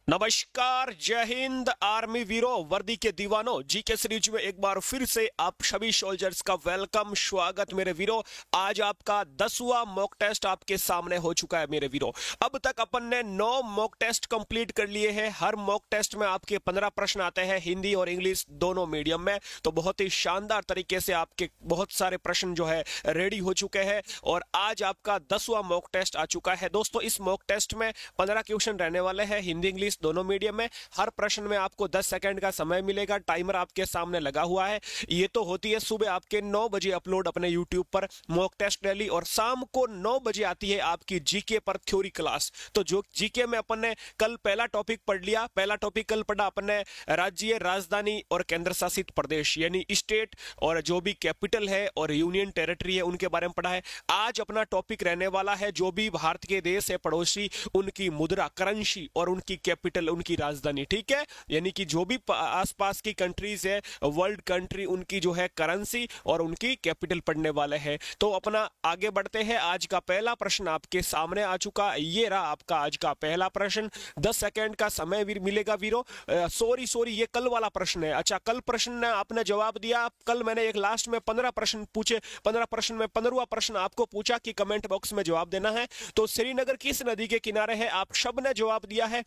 नमस्कार, जय हिंद आर्मी वीरों, वर्दी के दीवानों। जीके सीरीज में एक बार फिर से आप सभी सोल्जर्स का वेलकम, स्वागत मेरे वीरों। आज आपका 10वां मॉक टेस्ट आपके सामने हो चुका है मेरे वीरों। अब तक अपन ने 9 मॉक टेस्ट कंप्लीट कर लिए हैं। हर मॉक टेस्ट में आपके 15 प्रश्न आते हैं, हिंदी और इंग्लिश दोनों मीडियम में। तो बहुत ही शानदार तरीके से आपके बहुत सारे प्रश्न जो है रेडी हो चुके हैं और आज आपका 10वां मॉक टेस्ट आ चुका है। दोस्तों, इस मॉक टेस्ट में 15 क्वेश्चन रहने वाले हैं, हिंदी इंग्लिश दोनों मीडियम में। हर प्रश्न में आपको 10 सेकंड का समय मिलेगा। टाइमर आपके सामने लगा हुआ है। ये तो होती है सुबह आपके 9 बजे अपलोड अपने यूट्यूब पर मॉक टेस्ट डेली, और शाम को 9 बजे आती है आपकी जीके पर थ्योरी क्लास। तो जो जीके में अपन ने कल पहला टॉपिक पढ़ लिया, पहला टॉपिक कल पढ़ा अपन ने राज्य, राजधानी और केंद्र शासित प्रदेश यानी स्टेट, और जो भी कैपिटल है और यूनियन टेरिटरी है उनके बारे में पढ़ा है। आज अपना टॉपिक रहने वाला है जो भी भारत के देश है पड़ोसी, उनकी मुद्रा, करेंसी और उनकी कैपिटल, उनकी राजधानी। ठीक है, यानी कि जो भी आसपास की कंट्रीज है, वर्ल्ड कंट्री, उनकी जो है करेंसी और उनकी कैपिटल पढ़ने वाले हैं। तो अपना आगे बढ़ते हैं। आज का पहला प्रश्न आपके सामने आ चुका। ये रहा आपका आज का पहला प्रश्न। 10 सेकंड का समय मिलेगा वीरो। सॉरी, ये कल वाला प्रश्न है। अच्छा, कल प्रश्न ने आपने जवाब दिया। कल मैंने एक लास्ट में 15 प्रश्न पूछे, 15 प्रश्न में 15वां प्रश्न आपको पूछा कि कमेंट बॉक्स में जवाब देना है। तो श्रीनगर किस नदी के किनारे है? आप सब ने जवाब दिया है।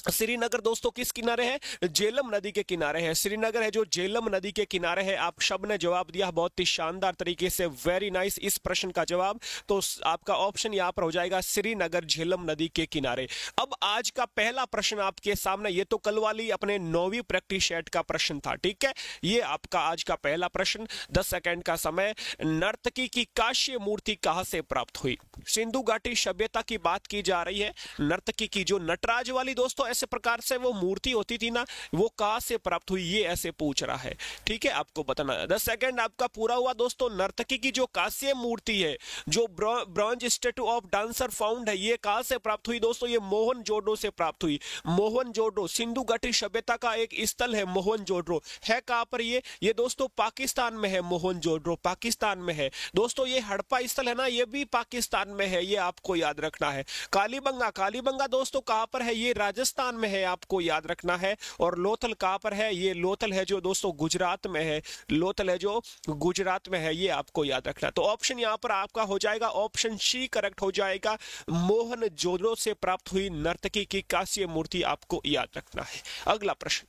श्रीनगर दोस्तों किस किनारे है? झेलम नदी के किनारे है। श्रीनगर है जो झेलम नदी के किनारे है। आप सब ने जवाब दिया बहुत ही शानदार तरीके से, वेरी नाइस इस प्रश्न का जवाब। तो आपका ऑप्शन यहां पर हो जाएगा श्रीनगर, झेलम नदी के किनारे। अब आज का पहला प्रश्न आपके सामने, ये तो कल वाली अपने 9वीं प्रैक्टिस सेट का प्रश्न था। ठीक है, ये आपका आज का पहला प्रश्न। 10 सेकंड का समय। नर्तकी की कांस्य मूर्ति कहां से प्राप्त हुई? सिंधु घाटी सभ्यता की बात की जा रही है। नर्तकी की जो नटराज वाली दोस्तों ऐसे प्रकार से वो मूर्ति होती थी ना, वो कहां से प्राप्त हुई, ये ऐसे पूछ रहा है। ठीक है, आपको बताना है। 10 सेकंड आपका पूरा हुआ दोस्तों। नर्तकी की जो कांस्य मूर्ति है, जो bronze statue of dancer found है, ये कहां से प्राप्त हुई दोस्तों? ये मोहनजोदड़ो से प्राप्त हुई। मोहनजोदड़ो सिंधु घाटी सभ्यता का एक स्थल है। मोहनजोदड़ो है कहां पर? ये दोस्तों पाकिस्तान में है। मोहनजोदड़ो पाकिस्तान में है दोस्तों। ये हड़प्पा स्थल है ना, ये भी पाकिस्तान में है, ये आपको याद रखना है। कालीबंगा दोस्तों कहां पर है? ये राजस्थान में है, आपको याद रखना है। और लोथल कहां पर है? ये लोथल है जो दोस्तों गुजरात में है। लोथल है जो गुजरात में है, ये आपको याद रखना है। तो ऑप्शन यहां पर आपका हो जाएगा ऑप्शन सी करेक्ट हो जाएगा। मोहनजोदड़ो से प्राप्त हुई नर्तकी की कांस्य मूर्ति आपको याद रखना है। अगला प्रश्न,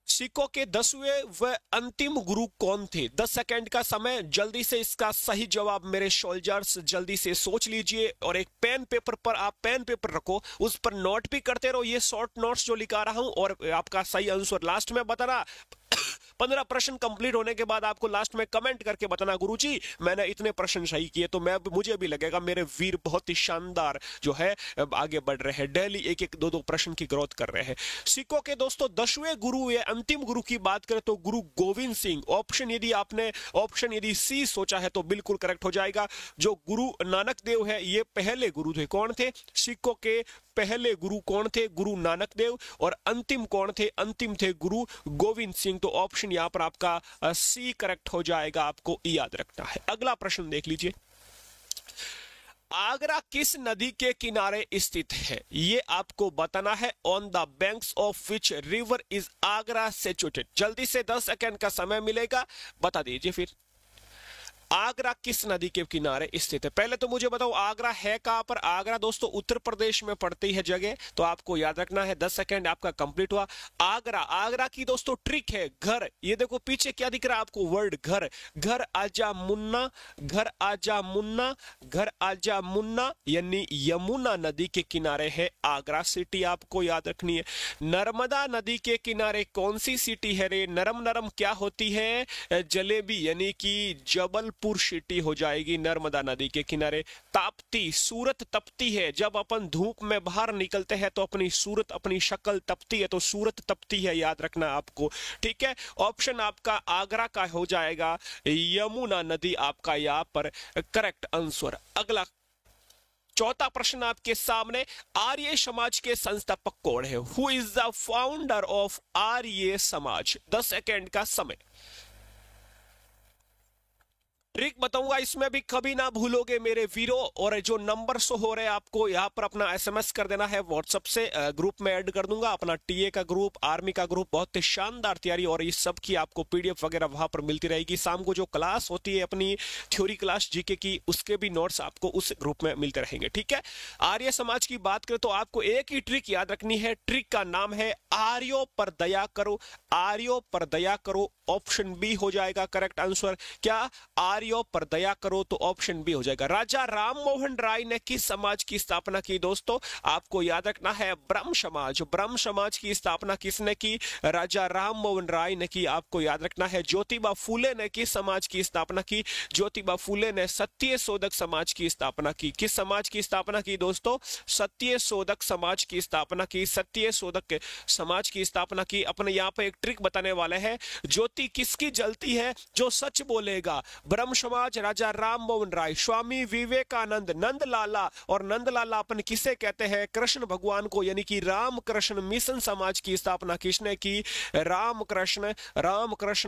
सिखों के 10वें व अंतिम गुरु कौन थे? 10 सेकंड का समय। जल्दी से इसका सही जवाब मेरे सोल्जर्स जल्दी से सोच लीजिए, और एक पेन पेपर पर आप पेन पेपर रखो, उस पर नोट भी करते रहो। ये शॉर्ट नोट्स जो लिखा रहा हूं, और आपका सही आंसर लास्ट में बताना। 15 प्रश्न कंप्लीट होने के बाद आपको लास्ट में कमेंट करके बताना, गुरुजी मैंने इतने प्रश्न सही किए। तो मुझे भी लगेगा मेरे वीर बहुत ही शानदार जो है आगे बढ़ रहे हैं, डेली एक एक दो प्रश्न की ग्रोथ कर रहे हैं। सिखों के दोस्तों 10वें गुरु या अंतिम गुरु की बात करें तो गुरु गोविंद सिंह। ऑप्शन यदि सी सोचा है तो बिल्कुल करेक्ट हो जाएगा। जो गुरु नानक देव है, ये पहले गुरु थे। कौन थे? सिखों के पहले गुरु कौन थे? गुरु नानक देव। और अंतिम कौन थे? अंतिम थे गुरु गोविंद सिंह। तो ऑप्शन यहां पर आपका सी करेक्ट हो जाएगा, आपको याद रखना है। अगला प्रश्न देख लीजिए। आगरा किस नदी के किनारे स्थित है? ये आपको बताना है। On the banks of which river is Agra situated? जल्दी से 10 सेकंड का समय मिलेगा, बता दीजिए फिर। आगरा किस नदी के किनारे स्थित है? पहले तो मुझे बताओ आगरा है कहां पर? आगरा दोस्तों उत्तर प्रदेश में पड़ती है जगह, तो आपको याद रखना है। 10 सेकंड आपका कंप्लीट हुआ। आगरा की दोस्तों ट्रिक है घर। ये देखो पीछे क्या दिख रहा है आपको? वर्ड घर। घर आजा मुन्ना, घर आजा मुन्ना, घर आजा मुन्ना, यानी यमुना नदी के किनारे है आगरा सिटी, आपको याद रखनी है। नर्मदा नदी के किनारे कौन सी सिटी है रे? नरम नरम क्या होती है? जलेबी, यानी कि जबल पुर सिटी हो जाएगी नर्मदा नदी के किनारे। ताप्ती, सूरत तपती है। जब अपन धूप में बाहर निकलते हैं तो अपनी सूरत, अपनी शक्ल तपती है, तो सूरत तपती है, याद रखना आपको। ठीक है, ऑप्शन आपका आगरा का हो जाएगा। यमुना नदी आपका यहाँ पर करेक्ट आंसर। अगला चौथा प्रश्न आपके सामने। आर्य समाज के संस्थापक कौन है? Who is the founder of Arya Samaj? 10 second का समय। ट्रिक बताऊंगा, इसमें भी कभी ना भूलोगे मेरे वीरो। और जो नंबर शो हो रहे हैं आपको यहाँ पर अपना एसएमएस कर देना है व्हाट्सएप से, ग्रुप में ऐड कर दूंगा अपना टीए का ग्रुप, आर्मी का ग्रुप, बहुत ही शानदार तैयारी और इस सब की आपको पीडीएफ वगैरह वहां पर मिलती रहेगी। शाम को जो क्लास होती है अपनी थ्योरी क्लास जीके की, उसके भी नोट्स आपको उस ग्रुप में मिलते रहेंगे, ठीक है। आर्य समाज की बात करें तो आपको एक ही ट्रिक याद रखनी है, ट्रिक का नाम है आर्यों पर दया करो। आर्यों पर दया करो, ऑप्शन बी हो जाएगा करेक्ट आंसर। क्या? आर्यों पर दया करो, तो ऑप्शन बी हो जाएगा। राजा राम मोहन राय ने किस समाज की स्थापना की दोस्तों? आपको याद रखना है ब्रह्म समाज। ब्रह्म समाज की स्थापना किसने की? राजा राम मोहन राय ने की, आपको याद रखना है। ज्योतिबा फूले ने किस समाज की स्थापना की? ज्योतिबा फूले ने सत्य शोधक समाज की स्थापना की। किस समाज की स्थापना की दोस्तों? सत्य शोधक समाज की स्थापना की। सत्य शोधक समाज की स्थापना की। अपने यहाँ पे एक ट्रिक बताने वाले हैं, ज्योति किसकी जलती है? जो सच बोलेगा। ब्रह्म समाज, राजा राम मोहन राय, स्वामी विवेकानंद, नंद लाला। और नंद लाला अपन किसे कहते हैं? कृष्ण भगवान को, यानी कि राम कृष्ण मिशन समाज की स्थापना किसने की? राम कृष्ण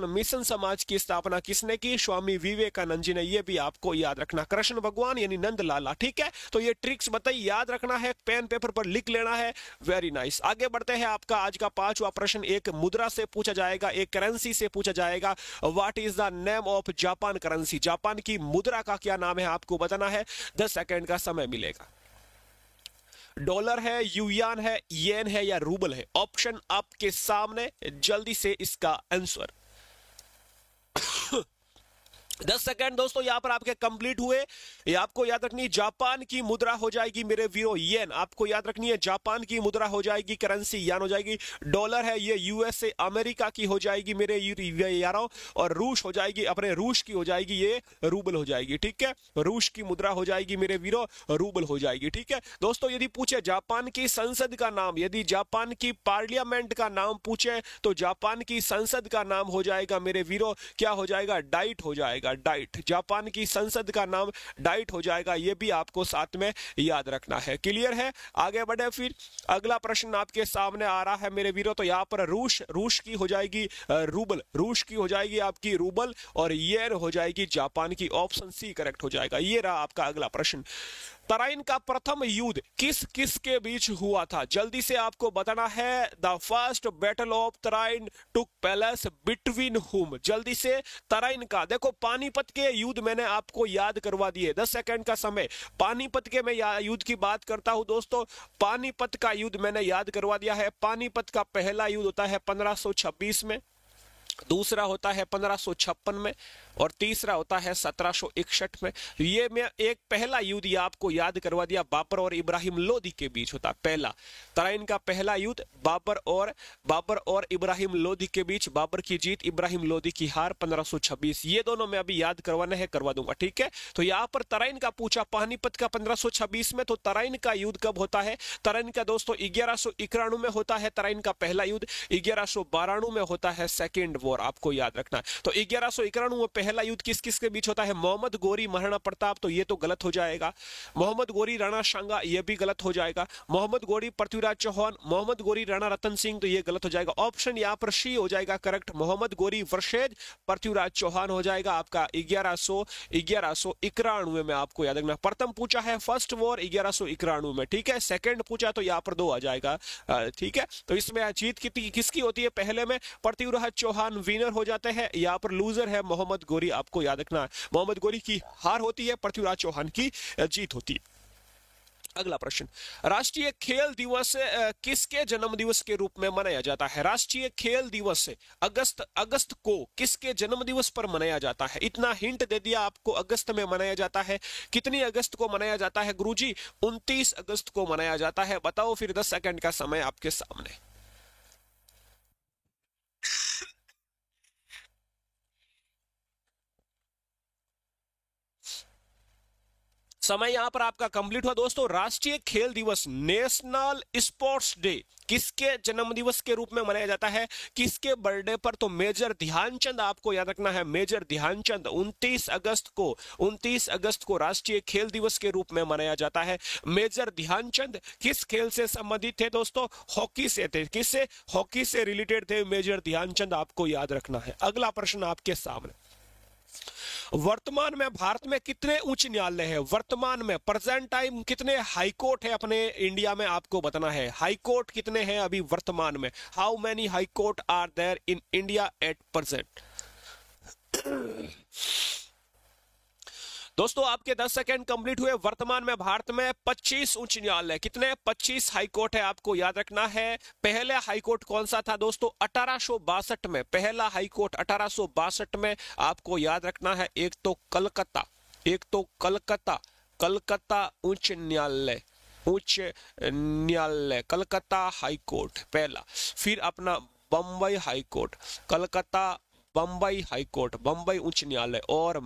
मिशन समाज की स्थापना किसने की? स्वामी विवेकानंद जी ने। ये भी आपको याद रखना, कृष्ण भगवान यानी नंद लाला, ठीक है। तो ये ट्रिक्स बताइए, याद रखना है, पेन पेपर पर लिख लेना है। Very nice. आगे बढ़ते हैं। आपका आज का 5वां प्रश्न एक मुद्रा से पूछा जाएगा, एक करेंसी से पूछा जाएगा। What is the name of Japan currency? Japan की मुद्रा का क्या नाम है आपको बताना है। 10 सेकंड का समय मिलेगा। डॉलर है, युआन है, येन है या रूबल है? ऑप्शन आपके सामने, जल्दी से इसका आंसर। 10 सेकंड दोस्तों यहाँ पर आपके कंप्लीट हुए। ये आपको याद रखनी है, जापान की मुद्रा हो जाएगी मेरे वीरो येन। आपको याद रखनी है, जापान की मुद्रा हो जाएगी करेंसी यान हो जाएगी। डॉलर है ये यूएसए अमेरिका की हो जाएगी मेरे यारों। और रूस हो जाएगी, अपने रूस की हो जाएगी ये रूबल हो जाएगी, ठीक है। रूस की मुद्रा हो जाएगी मेरे वीरो, रूबल हो जाएगी, ठीक है। दोस्तों यदि पूछे जापान की संसद का नाम, यदि जापान की पार्लियामेंट का नाम पूछे तो जापान की संसद का नाम हो जाएगा मेरे वीरो, क्या हो जाएगा? डाइट हो जाएगा। डाइट, जापान की संसद का नाम डाइट हो जाएगा। यह भी आपको साथ में याद रखना है। क्लियर है? आगे बढ़े फिर। अगला प्रश्न आपके सामने आ रहा है मेरे वीरों। तो यहां पर रूस की हो जाएगी रूबल, रूस की हो जाएगी आपकी रूबल, और येन हो जाएगी जापान की। ऑप्शन सी करेक्ट हो जाएगा। ये रहा आपका अगला प्रश्न। तराइन का प्रथम युद्ध किस किस के बीच हुआ था? जल्दी से आपको बताना है। The first battle of Tarain took place between हुम? जल्दी से तराइन का, देखो पानीपत के युद्ध मैंने आपको याद करवा दिए। 10 सेकंड का समय। पानीपत के मैं युद्ध की बात करता हूं दोस्तों। पानीपत का युद्ध मैंने याद करवा दिया है। पानीपत का पहला युद्ध होता है 1526 में, दूसरा होता है 1556 में, और तीसरा होता है 1761 में। ये मैं एक पहला युद्ध ये आपको याद करवा दिया, बाबर और इब्राहिम लोदी के बीच होता पहला। तराइन का पहला युद्ध बाबर और इब्राहिम लोदी के बीच। बाबर की जीत, इब्राहिम लोदी की हार 1526। ये दोनों मैं अभी याद करवाना है, करवा दूंगा, ठीक है। तो यहाँ पर तराइन का पूछा, पानीपत का 1526 में। तो तराइन का युद्ध कब होता है? तराइन का दोस्तों 1191 में होता है तराइन का पहला युद्ध। 1192 में होता है सेकेंड वॉर, आपको याद रखना है। तो 1191 में पहला युद्ध किस किस के बीच होता है? मोहम्मद गोरी महाराणा प्रताप, तो ये तो गलत हो जाएगा। मोहम्मद गोरी राणा सांगा, ये भी गलत हो जाएगा। मोहम्मद गोरी पृथ्वीराज चौहान, मोहम्मद गोरी राणा रतन सिंह, तो ये गलत हो जाएगा। ऑप्शन यहाँ पर सी हो जाएगा करेक्ट। मोहम्मद गोरी वर्सेज पृथ्वीराज चौहान हो जाएगा आपका 1191 में, आपको याद रखना। प्रथम पूछा है फर्स्ट वॉर 1191 में, ठीक है। सेकंड पूछा तो यहाँ पर 2 आ जाएगा, ठीक है। तो इसमें जीत किसकी होती है? पहले में पृथ्वीराज चौहान विनर हो जाते हैं, यहाँ पर लूजर है मोहम्मद गोरी, आपको याद रखना है। मोहम्मद गोरी की हार होती है, पृथ्वीराज चौहान की जीत होती है। अगला प्रश्न, राष्ट्रीय खेल दिवस किसके जन्म दिवस के रूप में मनाया जाता है? राष्ट्रीय खेल दिवस अगस्त को किसके जन्म दिवस पर मनाया जाता है? इतना हिंट दे दिया आपको, अगस्त में मनाया जाता है। कितनी अगस्त को मनाया जाता है गुरुजी? 29 अगस्त को मनाया जाता है। बताओ फिर। 10 सेकंड का समय आपके सामने। समय यहां पर आपका कंप्लीट हुआ दोस्तों। राष्ट्रीय खेल दिवस, नेशनल स्पोर्ट्स डे, किसके जन्म दिवस के रूप में मनाया जाता है? किसके बर्थडे पर? तो मेजर ध्यानचंद, आपको याद रखना है, मेजर ध्यानचंद। 29 अगस्त को राष्ट्रीय खेल दिवस के रूप में मनाया जाता है। मेजर ध्यानचंद किस खेल से संबंधित थे दोस्तों? हॉकी से थे। किससे? हॉकी से रिलेटेड थे मेजर ध्यानचंद, आपको याद रखना है। अगला प्रश्न आपके सामने। वर्तमान में भारत में कितने उच्च न्यायालय है? वर्तमान में प्रेजेंट टाइम कितने हाई कोर्ट है अपने इंडिया में, आपको बताना है। हाई कोर्ट कितने हैं अभी वर्तमान में? How many high court are there in India at present? दोस्तों आपके 10 सेकंड कंप्लीट हुए। वर्तमान में भारत में 25 उच्च न्यायालय, कितने? 25 हाई कोर्ट है, आपको याद रखना है। पहले हाई कोर्ट कौन सा था दोस्तों? 1862 में पहला हाई कोर्ट 1862 में, आपको याद रखना है। एक तो कलकत्ता कलकत्ता उच्च न्यायालय, कलकत्ता हाई कोर्ट पहला। फिर अपना Bambai high court, Calcutta Bambai high court, Bambai उच्च न्यायालय, और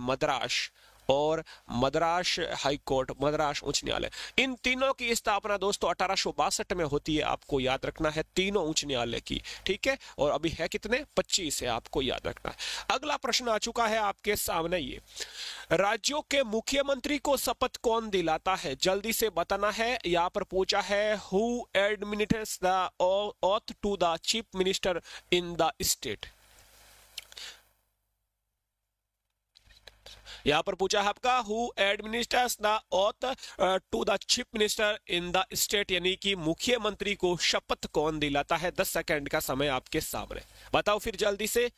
मद्रास हाई कोर्ट, मद्रास उच्च न्यायालय। इन तीनों की स्थापना दोस्तों 1862 में होती है, आपको याद रखना है, तीनों उच्च न्यायालय की। ठीक है, और अभी है कितने? 25 है, आपको याद रखना है। अगला प्रश्न आ चुका है आपके सामने, ये राज्यों के मुख्यमंत्री को शपथ कौन दिलाता है? जल्दी से बताना है। यहाँ पर पूछा है who administrates the oath to the chief minister in the state. यहां पर पूछा है आपका who administrates the oath to the chief minister in the state, यानी कि मुख्यमंत्री को शपथ कौन दिलाता है? 10 सेकंड का समय आपके सामने, बताओ फिर जल्दी से।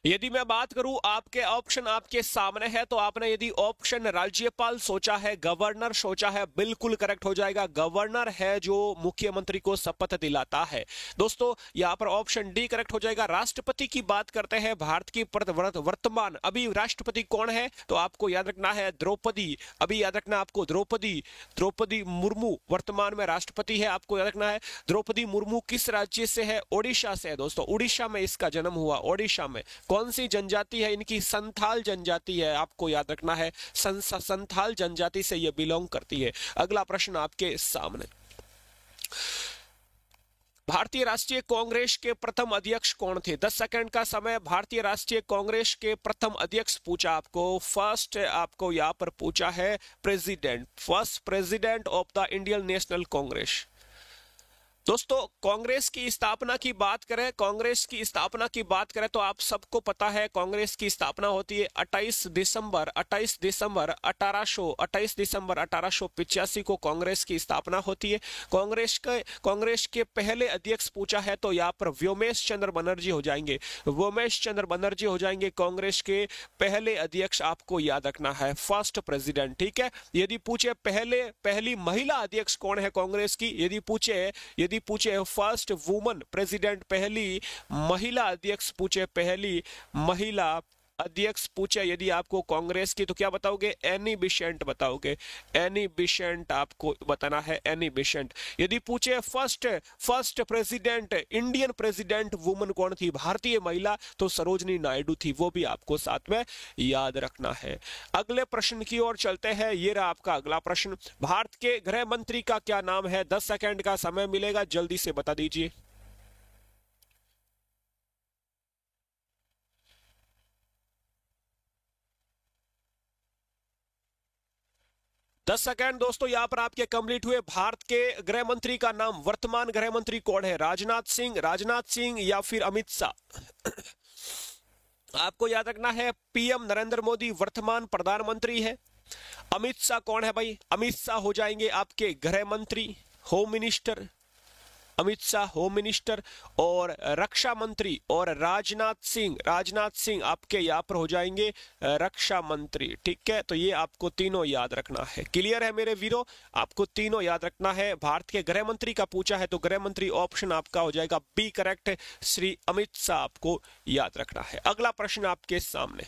यदि मैं बात करूं, आपके ऑप्शन आपके सामने है, तो आपने यदि ऑप्शन राज्यपाल सोचा है, गवर्नर सोचा है, बिल्कुल करेक्ट हो जाएगा। गवर्नर है जो मुख्यमंत्री को शपथ दिलाता है। दोस्तों यहां पर ऑप्शन डी करेक्ट हो जाएगा। राष्ट्रपति की बात करते हैं, भारत की वर्तमान अभी राष्ट्रपति कौन है? तो आपको याद रखना है द्रौपदी, अभी याद रखना आपको द्रौपदी मुर्मू वर्तमान में राष्ट्रपति है, आपको याद रखना है। द्रौपदी मुर्मू किस राज्य से है? ओडिशा से है दोस्तों, उड़ीसा में इसका जन्म हुआ। ओडिशा में कौन सी जनजाति है इनकी? संथाल जनजाति है, आपको याद रखना है। संथाल जनजाति से ये बिलोंग करती है। अगला प्रश्न आपके सामने, भारतीय राष्ट्रीय कांग्रेस के प्रथम अध्यक्ष कौन थे? 10 सेकंड का समय। भारतीय राष्ट्रीय कांग्रेस के प्रथम अध्यक्ष पूछा आपको, फर्स्ट आपको यहां पर पूछा है president, first president of the Indian national Congress. दोस्तों कांग्रेस की स्थापना की बात करें, कांग्रेस की स्थापना की बात करें तो आप सबको पता है कांग्रेस की स्थापना होती है 28 दिसंबर 1885 को कांग्रेस की स्थापना होती है। कांग्रेस के पहले अध्यक्ष पूछा है तो यहाँ पर व्योमेश चंद्र बनर्जी हो जाएंगे, व्योमेश चंद्र बनर्जी हो जाएंगे कांग्रेस के पहले अध्यक्ष, आपको याद रखना है, फर्स्ट प्रेसिडेंट। ठीक है, यदि पूछे पहली महिला अध्यक्ष कौन है कांग्रेस की, यदि पूछे फर्स्ट वुमन प्रेसिडेंट, पहली महिला अध्यक्ष पूछे, पहली महिला अध्यक्ष पूछे यदि आपको कांग्रेस की, तो क्या बताओगे? एनी बिसेंट बताओगे, एनी बिसेंट आपको बताना है, एनी बिसेंट। यदि पूछे first president, Indian president woman कौन थी, भारतीय महिला, तो सरोजनी नायडू थी, वो भी आपको साथ में याद रखना है। अगले प्रश्न की ओर चलते हैं, ये रहा आपका अगला प्रश्न, भारत के गृह मंत्री का क्या नाम है? 10 सेकेंड का समय मिलेगा, जल्दी से बता दीजिए। 10 सेकंड दोस्तों यहां पर आपके कंप्लीट हुए। भारत के गृह मंत्री का नाम, वर्तमान गृह मंत्री कौन है? राजनाथ सिंह या फिर अमित शाह? आपको याद रखना है पीएम नरेंद्र मोदी वर्तमान प्रधानमंत्री है। अमित शाह कौन है भाई? अमित शाह हो जाएंगे आपके गृह मंत्री, home minister, Amit Shah home minister, और रक्षा मंत्री, और राजनाथ सिंह आपके यहाँ पर हो जाएंगे रक्षा मंत्री। ठीक है, तो ये आपको तीनों याद रखना है। क्लियर है मेरे वीरों, आपको तीनों याद रखना है। भारत के गृह मंत्री का पूछा है तो गृह मंत्री ऑप्शन आपका हो जाएगा बी करेक्ट, श्री अमित शाह आपको याद रखना है। अगला प्रश्न आपके सामने,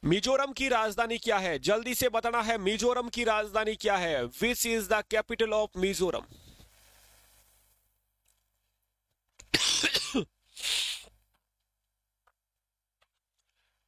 मिजोरम की राजधानी क्या है? जल्दी से बताना है, मिजोरम की राजधानी क्या है? Which is the capital of Mizoram?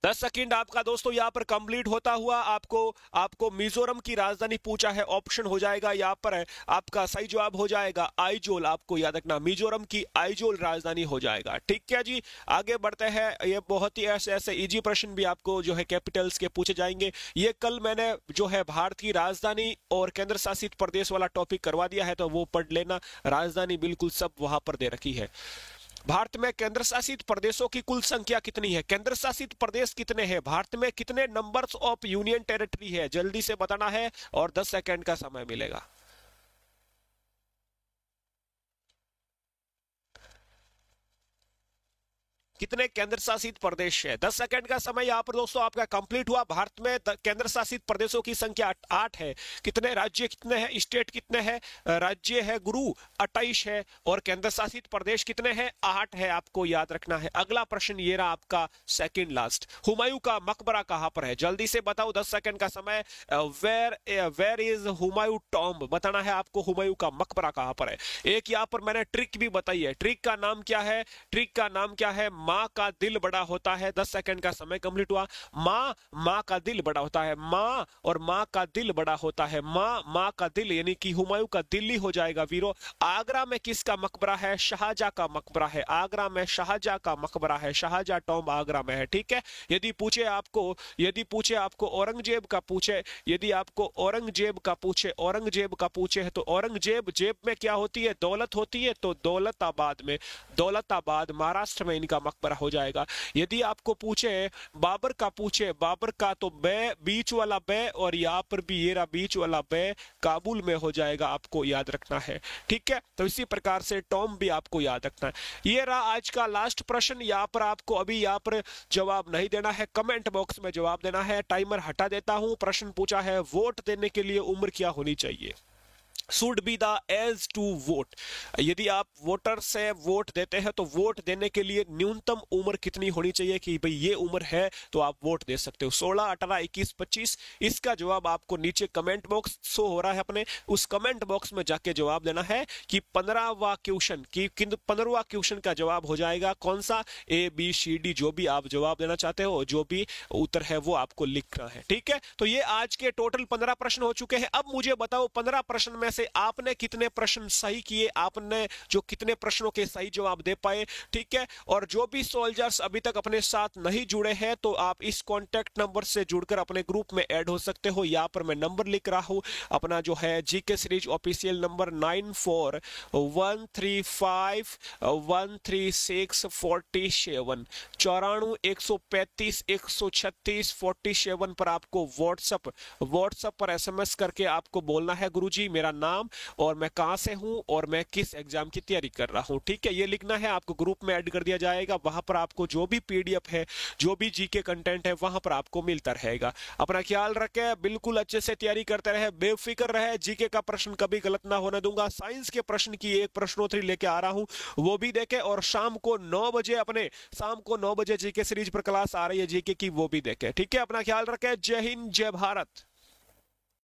दस सेकंड आपका दोस्तों यहाँ पर कंप्लीट होता हुआ आपको मिजोरम की राजधानी पूछा है, ऑप्शन हो जाएगा यहाँ पर आपका सही जवाब हो जाएगा आइजोल, आपको याद रखना मिजोरम की आइजोल राजधानी हो जाएगा। ठीक है जी, आगे बढ़ते हैं। ये बहुत ही ऐसे इजी प्रश्न भी आपको जो है कैपिटल्स के पूछे जाएंगे। ये कल मैंने जो है भारत की राजधानी और केंद्र शासित प्रदेश वाला टॉपिक करवा दिया है, तो वो पढ़ लेना, राजधानी बिल्कुल सब वहां पर दे रखी है। भारत में केंद्र शासित प्रदेशों की कुल संख्या कितनी है? केंद्र शासित प्रदेश कितने हैं भारत में? कितने नंबर्स ऑफ यूनियन टेरिटरी है? जल्दी से बताना है और 10 सेकंड का समय मिलेगा। कितने केंद्र शासित प्रदेश है? 10 सेकंड का समय यहाँ पर दोस्तों आपका कंप्लीट हुआ। भारत में केंद्र शासित प्रदेशों की संख्या 8 है। कितने राज्य कितने हैं? स्टेट कितने हैं? राज्य है गुरु 28 है और केंद्र शासित प्रदेश कितने हैं? 8 है। आपको याद रखना है। अगला प्रश्न ये रहा आपका सेकंड लास्ट। हुमायूं का मकबरा कहां पर है? जल्दी से बताओ, 10 सेकंड का समय। Where is Humayun tomb? बताना है आपको हुमायूं का मकबरा कहां पर है। एक यहाँ पर मैंने ट्रिक भी बताई है। ट्रिक का नाम क्या है? ट्रिक का नाम क्या है? माँ का दिल बड़ा होता है। 10 सेकंड का समय कंप्लीट हुआ। माँ का दिल बड़ा होता है। माँ और माँ का दिल बड़ा होता है। माँ का दिल यानी कि हुमायूं का दिल ही हो जाएगा वीरो। आगरा में किसका मकबरा है? शाहजहां का मकबरा है। आगरा में शाहजहां का मकबरा है। शाहजहां टॉम्ब आगरा में है। ठीक है। यदि पूछे आपको औरंगजेब का पूछे, यदि आपको औरंगजेब का पूछे है तो औरंगजेब जेब में क्या होती है? दौलत होती है। तो दौलताबाद महाराष्ट्र में इनका मकबरा हो जाएगा। यदि आपको पूछे बाबर का तो बे बीच वाला बे और यहाँ पर भी ये रहा बीच वाला बे काबुल में हो जाएगा। आपको याद रखना है। ठीक है। तो इसी प्रकार से टॉम भी आपको याद रखना है। ये रहा आज का लास्ट प्रश्न। यहाँ पर आपको अभी यहाँ पर जवाब नहीं देना है, कमेंट बॉक्स में जवाब देना है। टाइमर हटा देता हूं। प्रश्न पूछा है वोट देने के लिए उम्र क्या होनी चाहिए? Should be the age to vote. यदि आप वोटर से वोट देते हैं तो वोट देने के लिए न्यूनतम उम्र कितनी होनी चाहिए कि भाई ये उम्र है तो आप वोट दे सकते हो? 16, 18, 21, 25? इसका जवाब आपको नीचे कमेंट बॉक्स शो हो रहा है अपने, उस कमेंट बॉक्स में जाके जवाब देना है कि 15वां क्वेश्चन का जवाब हो जाएगा कौन सा? ABCD जो भी आप जवाब देना चाहते हो, जो भी उत्तर है वो आपको लिखना है। ठीक है। तो ये आज के टोटल 15 प्रश्न हो चुके हैं। अब मुझे बताओ 15 प्रश्न में से आपने कितने प्रश्न सही किए? आपने जो कितने प्रश्नों के सही जवाब दे पाए? ठीक है। और जो भी सोल्जर्स अभी तक अपने साथ नहीं जुड़े हैं तो आप इस कांटेक्ट नंबर से जुड़कर अपने ग्रुप में ऐड हो सकते हो। यहाँ पर मैं नंबर लिख रहा हूं अपना जो है जीके सीरीज ऑफिशियल नंबर 9413613647 9413513647 पर आपको व्हाट्सएप पर SMS करके आपको बोलना है गुरुजी मेरा नाम और मैं कहां से हूं और मैं किस एग्जाम की तैयारी कर रहा हूं। ठीक है। ये लिखना है। आपको ग्रुप में ऐड कर दिया जाएगा। वहां पर आपको जो भी PDF है, जो भी जीके कंटेंट है वहां पर आपको मिलता रहेगा। अपना ख्याल रखें, बिल्कुल अच्छे से तैयारी करते रहे, बेफिक्र रहे। जीके का प्रश्न कभी गलत ना होने दूंगा। साइंस के प्रश्न की एक प्रश्नोत्तरी लेके आ रहा हूं, वो भी देखें। और शाम को 9 बजे जीके सीरीज पर क्लास आ रही है जीके की, वो भी देखें। ठीक है। अपना ख्याल रखें। जय हिंद, जय भारत।